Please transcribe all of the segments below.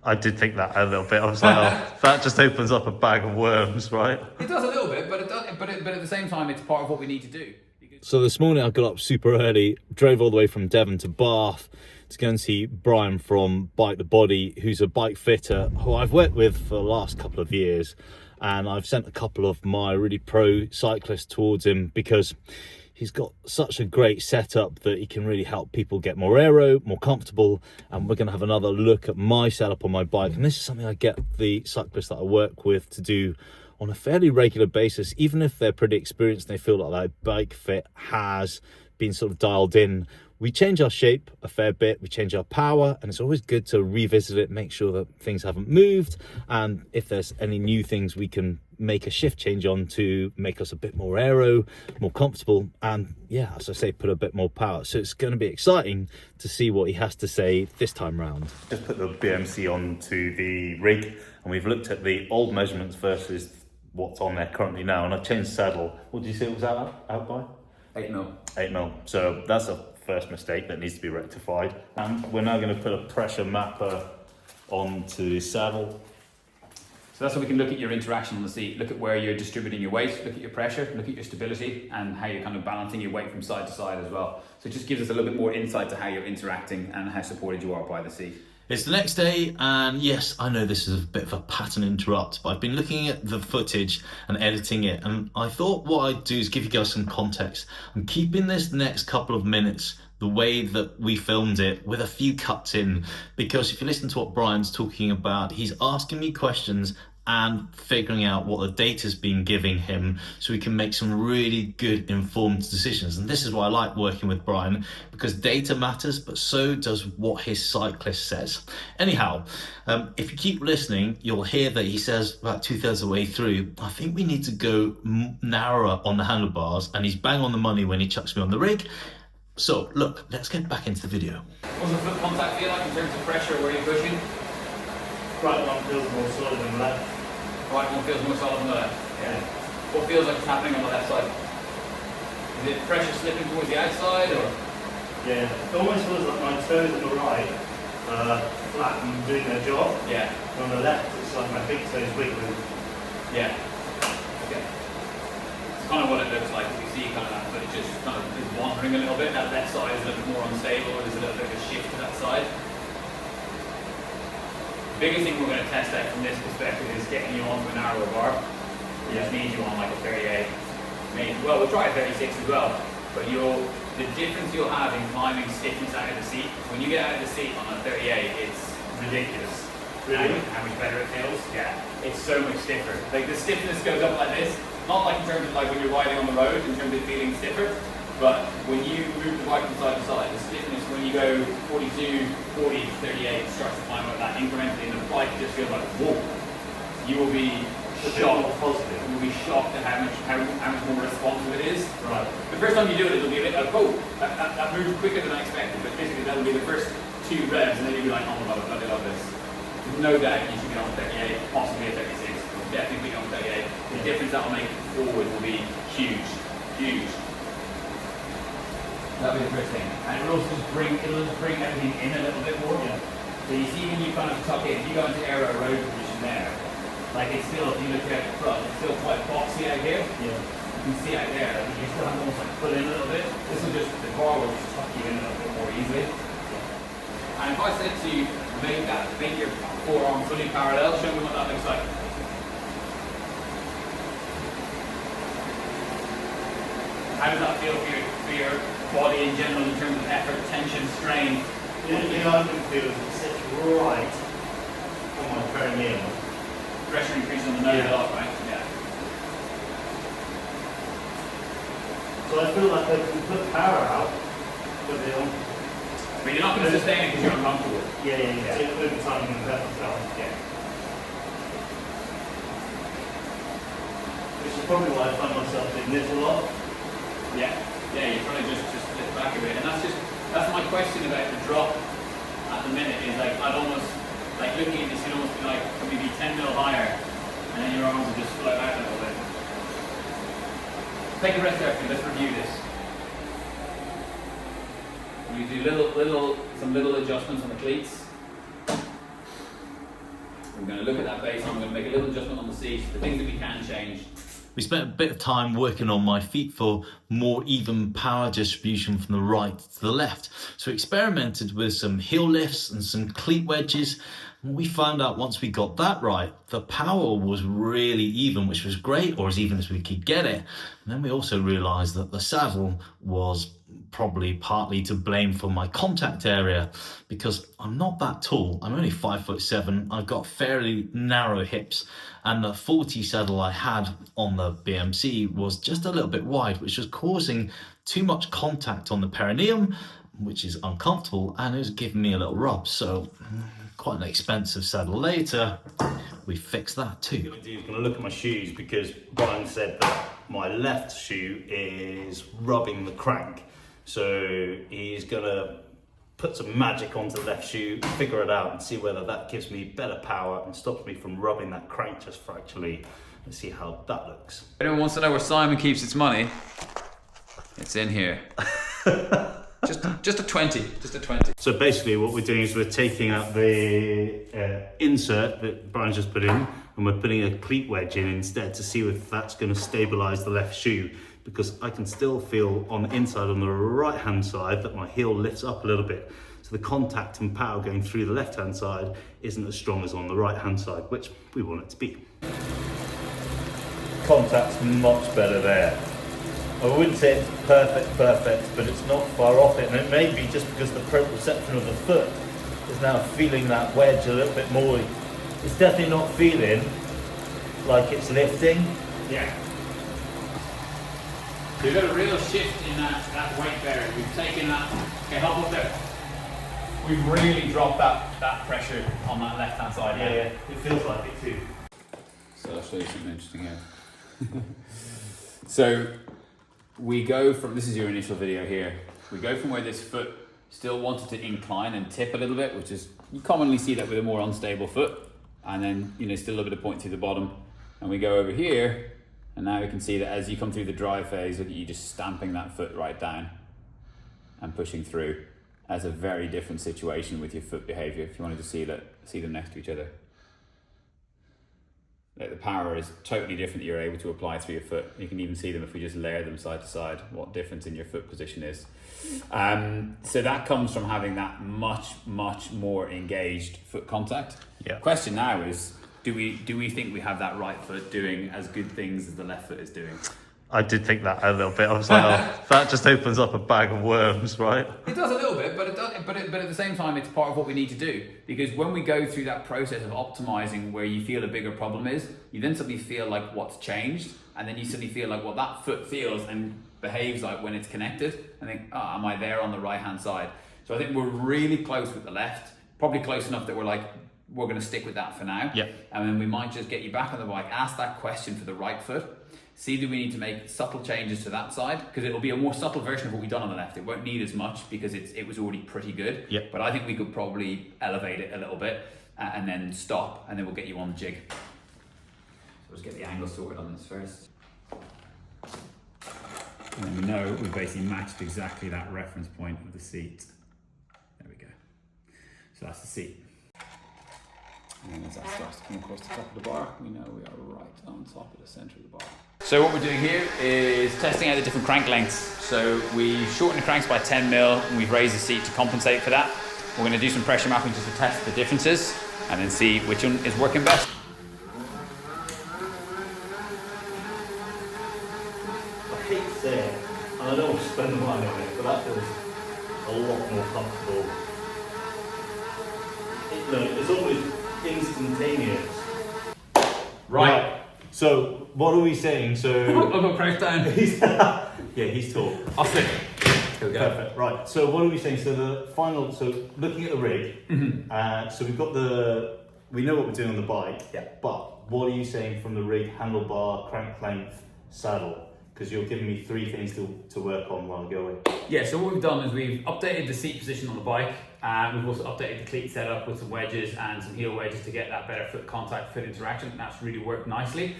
I did think that a little bit. I was like, oh, that just opens up a bag of worms, right? It does a little bit, but but at the same time, it's part of what we need to do. So this morning I got up super early, drove all the way from Devon to Bath to go and see Brian from Bike the Body, who's a bike fitter who I've worked with for the last couple of years. And I've sent a couple of my really pro cyclists towards him because he's got such a great setup that he can really help people get more aero, more comfortable. And we're going to have another look at my setup on my bike. And this is something I get the cyclists that I work with to do on a fairly regular basis, even if they're pretty experienced and they feel like their bike fit has been sort of dialed in. We change our shape a fair bit, we change our power, and it's always good to revisit it, make sure that things haven't moved, and if there's any new things we can make a shift change on to make us a bit more aero, more comfortable, and yeah, as I say, put a bit more power. So it's going to be exciting to see what he has to say this time round. Just put the BMC onto the rig, and we've looked at the old measurements versus what's on there currently now, and I've changed saddle. What did you say it was out by? 8 mil. 8 mil. So that's a first mistake that needs to be rectified. And we're now going to put a pressure mapper onto the saddle. So that's so we can look at your interaction on the seat, look at where you're distributing your weight, look at your pressure, look at your stability, and how you're kind of balancing your weight from side to side as well. So it just gives us a little bit more insight to how you're interacting and how supported you are by the seat. It's the next day, and yes, I know this is a bit of a pattern interrupt, but I've been looking at the footage and editing it, and I thought what I'd do is give you guys some context. I'm keeping this next couple of minutes the way that we filmed it, with a few cuts in, because if you listen to what Brian's talking about, he's asking me questions and figuring out what the data's been giving him so we can make some really good informed decisions. And this is why I like working with Brian, because data matters, but so does what his cyclist says. Anyhow, if you keep listening, you'll hear that he says about 2/3 of the way through, I think we need to go narrower on the handlebars, and he's bang on the money when he chucks me on the rig. So look, let's get back into the video. What does the foot contact feel like in terms of pressure where you're pushing? Right one feels more solid than the left. Right one feels more solid than the left. Yeah. What feels like it's happening on the left side? Is it pressure slipping towards the outside, or? Yeah, it almost feels like my toes on the right flat and doing their job. Yeah. And on the left, it's like my big toes wiggling. Yeah. Okay. It's kind of what it looks like. You see kind of that, but it just kind of is wandering a little bit. That left side is a little bit more unstable, or there's a little bit of a shift to that side. The biggest thing we're going to test out from this perspective is getting you onto a narrower bar. We just need you on like a 38. Maybe, well, we'll try a 36 as well. But the difference you'll have in climbing stiffness out of the seat, when you get out of the seat on a 38, it's ridiculous. Really? How much better it feels? Yeah. It's so much stiffer. Like the stiffness goes up like this. Not like in terms of like when you're riding on the road, in terms of feeling stiffer. But when you move the bike from side to side, the stiffness when you go 42, 40, 38 starts to climb up that incrementally, and the bike just feels like, whoa. You will be shocked. Positive. You will be shocked at how much more responsive it is. Right. The first time you do it, it'll be a bit like, oh, that moved quicker than I expected. But basically, that'll be the first 2 revs, and then you'll be like, oh my god, I bloody love this. No doubt you should get on 38, possibly a 36. Definitely be on 38. The difference that'll make forward will be huge, huge. That'll be the first thing. And it'll just bring everything in a little bit more. Yeah. So you see when you kind of tuck in, if you go into aero road position there, like it's still, if you look at the front, it's still quite boxy out here. Yeah. You can see out there, like you still have to almost like pull in a little bit. This will just, the bar will just tuck you in a little bit more easily. Yeah. And if I said to you, make your forearm fully parallel, show me what that looks like. How does that feel for your body in general in terms of effort, tension, strain? I can feel it sits right on my perineum. Pressure increase on the nose a lot, right? Yeah. So I feel like I can put power out, but they don't. But you're not going to sustain it because you're uncomfortable. Yeah. So over time you can hurt myself. Yeah. Which is probably why I find myself doing this a lot. Yeah, you're trying to just lift back a bit, and that's my question about the drop at the minute. Is like I'd almost like looking at this, you'd almost be like maybe 10 mil higher, and then your arms will just float out a little bit. Take a rest there, let's review this. You do some little adjustments on the cleats. we're going to look at that baseline, we're going to make a little adjustment on the seat, the things that we can change. We spent a bit of time working on my feet for more even power distribution from the right to the left. So we experimented with some heel lifts and some cleat wedges. And we found out once we got that right, the power was really even, which was great, or as even as we could get it. And then we also realized that the saddle was probably partly to blame for my contact area, because I'm not that tall. I'm only 5'7". I've got fairly narrow hips, and the 40 saddle I had on the BMC was just a little bit wide, which was causing too much contact on the perineum, which is uncomfortable, and it was giving me a little rub. So quite an expensive saddle later, we fixed that too. I'm gonna look at my shoes, because Brian said that my left shoe is rubbing the crank. So he's gonna put some magic onto the left shoe, figure it out and see whether that gives me better power and stops me from rubbing that crank just fractionally. Let's see how that looks. If anyone wants to know where Simon keeps its money, it's in here. just a 20, just a 20. So basically what we're doing is we're taking out the insert that Brian's just put in, and we're putting a cleat wedge in instead to see if that's going to stabilize the left shoe, because I can still feel on the inside, on the right hand side, that my heel lifts up a little bit. So the contact and power going through the left hand side isn't as strong as on the right hand side, which we want it to be. Contact's much better there. I wouldn't say it's perfect, but it's not far off it. And it may be just because the proprioception of the foot is now feeling that wedge a little bit more. It's definitely not feeling like it's lifting. Yeah. So we've got a real shift in that weight bearing. We've taken that, okay, help up there. We've really dropped that pressure on that left hand side. Yeah, it feels like it too. So I'll show you something interesting here. So we go from, this is your initial video here, we go from where this foot still wanted to incline and tip a little bit, which is, you commonly see that with a more unstable foot, and then, you know, still a little bit of point through the bottom, and we go over here, and now we can see that as you come through the drive phase, look at you just stamping that foot right down and pushing through. That's a very different situation with your foot behavior, if you wanted to see them next to each other. Like, the power is totally different that you're able to apply through your foot. You can even see them if we just layer them side to side, what difference in your foot position is. So that comes from having that much more engaged foot contact. Yeah. Question now is, do we think we have that right foot doing as good things as the left foot is doing? I did think that a little bit. I was like, oh, that just opens up a bag of worms, right? It does a little bit, but at the same time, it's part of what we need to do. Because when we go through that process of optimizing where you feel a bigger problem is, you then suddenly feel like what's changed, and then you suddenly feel like what that foot feels and behaves like when it's connected, and think, oh, am I there on the right hand side? So I think we're really close with the left, probably close enough that we're going to stick with that for now. Yep. And then we might just get you back on the bike, ask that question for the right foot. See, do we need to make subtle changes to that side? Because it'll be a more subtle version of what we've done on the left. It won't need as much because it was already pretty good. Yep. But I think we could probably elevate it a little bit and then stop, and then we'll get you on the jig. So let's get the angle sorted on this first. And then we know we've basically matched exactly that reference point of the seat. There we go. So that's the seat. And as that starts to come across the top of the bar, we know we are right on top of the center of the bar. So what we're doing here is testing out the different crank lengths. So we've shortened the cranks by 10 mil and we've raised the seat to compensate for that. We're going to do some pressure mapping just to test the differences and then see which one is working best. I hate to say it, and I don't want to spend the money on it, but that feels a lot more comfortable. It's almost instantaneous. Right. So what are we saying? So I'll go crouch down. he's tall. I'll sit. Here we go. Perfect. Right. So what are we saying? So the final. So looking at the rig. So we've got we know what we're doing on the bike. Yeah. But what are you saying from the rig? Handlebar, crank length, saddle. Because you're giving me 3 things to work on while I go away. Yeah, so what we've done is we've updated the seat position on the bike, and we've also updated the cleat setup with some wedges and some heel wedges to get that better foot contact, foot interaction, and that's really worked nicely.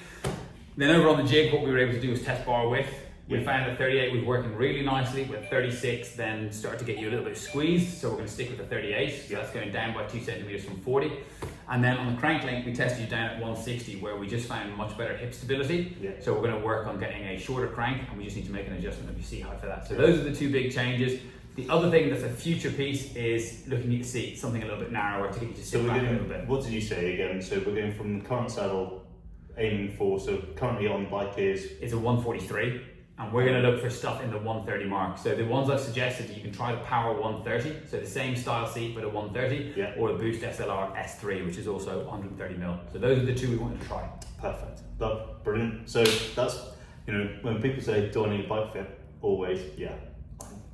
Then over on the jig, what we were able to do was test bar width. We found that 38 was working really nicely, with 36 then started to get you a little bit squeezed, so we're going to stick with the 38, so that's going down by 2 centimeters from 40. And then on the crank length, we tested you down at 160, where we just found much better hip stability. So we're going to work on getting a shorter crank, and we just need to make an adjustment of your seat height for that. So those are the two big changes. The other thing that's a future piece is looking at your seat, something a little bit narrower to get you to sit back a little bit. What did you say again? So we're going from the current saddle, aiming for, so currently on the bike is a 143. And we're going to look for stuff in the 130 mark. So the ones I've suggested, you can try the Power 130, so the same style seat but a 130, or the Boost SLR S3, which is also 130mm. So those are the two we want to try. Perfect. Brilliant. So that's, when people say, do I need a bike fit? Always, yeah.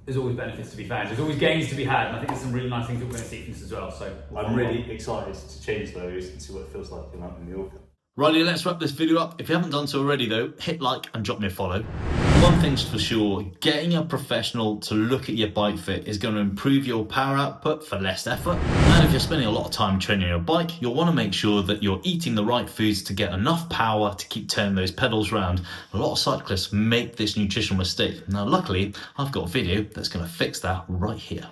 There's always benefits to be found. There's always gains to be had, and I think there's some really nice things that we're going to see from this as well. So I'm really excited to change those and see what it feels like in Mallorca. Righty, let's wrap this video up. If you haven't done so already though, hit like and drop me a follow. One thing's for sure, getting a professional to look at your bike fit is going to improve your power output for less effort. And if you're spending a lot of time training your bike, you'll want to make sure that you're eating the right foods to get enough power to keep turning those pedals round. A lot of cyclists make this nutritional mistake. Now luckily, I've got a video that's going to fix that right here.